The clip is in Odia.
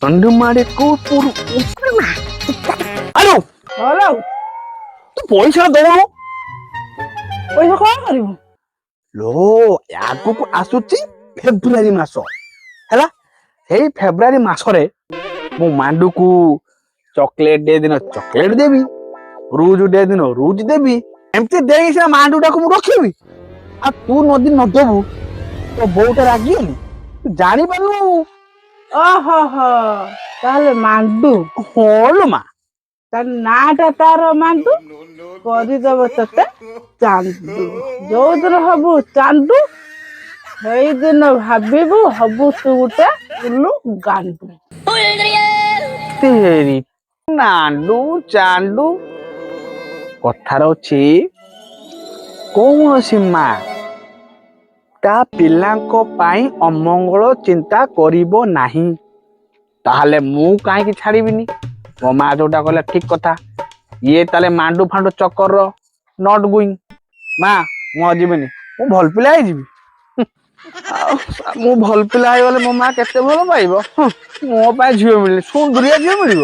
ତଣ୍ଡୁ ମାଡେ କୋପୁରୁ ଆଲୋ ହଲୋ ତୁ ପଇସା ଦଉନୁ। ପଇସା କଣ କରିବୁ? ଲୋ ଆଗକୁ ଆସୁଛି ଫେବୃଆରୀ ମାସ ହେଲା। ସେଇ ଫେବୃଆରୀ ମାସରେ ମୁଁ ମାଣ୍ଡୁକୁ ଚକଲେଟ ଡେ ଦିନ ଚକଲେଟ ଦେବି, ରୁଜ ଡେ ଦିନ ରୁଜ ଦେବି। ଏମିତି ଦେଇକି ସିନା ମାଣ୍ଡୁଟାକୁ ମୁଁ ରଖିବି। ଆଉ ତୁ ନଦି ନଦବୁ ତୋ ବୋଉଟା ରାଗିବନି? ତୁ ଜାଣିପାରୁନୁ। ଓହୋ ହୋ ତାହେଲେ ମାଣ୍ଡୁ ହଁ ଲୋ ମା। ତା ନାଁ ଟା ତାର ମାଣ୍ଡୁ, କରିଦବ ତତେ ଚାନ୍ଦୁ। ଯୋଉଦିନ ହବୁ ଚାନ୍ଦୁ ସେଇଦିନ ଭାବିବୁ ହବୁ ତୁ ଗୋଟେ ଉଲୁ ଗାଣ୍ଡୁ। ତେରି ନାଣ୍ଡୁ ଚାଣ୍ଡୁ କଥାର ଅଛି କୌଣସି ମା ତା ପିଲାଙ୍କ ପାଇଁ ଅମଙ୍ଗଳ ଚିନ୍ତା କରିବ ନାହିଁ। ତାହେଲେ ମୁଁ କାହିଁକି ଛାଡିବିନି? ମୋ ମା ଯୋଉଟା କହିଲା ଠିକ କଥା। ଇଏ ତାହେଲେ ମାଣ୍ଡୁ ଫାଣ୍ଡୁ ଚକର ନଟ ଗୁଇଂ। ମା ମୁଁ ଆଉ ଯିବିନି, ମୁଁ ଭଲ ପିଲା ହେଇଯିବି। ଆଉ ମୁଁ ଭଲ ପିଲା ହେଇଗଲେ ମୋ ମା କେତେ ଭଲ ପାଇବ। ମୋ ପାଇଁ ଝିଅ ମିଳିଲେ ସୁନ୍ଦରିଆ ଝିଅ ମିଳିବ।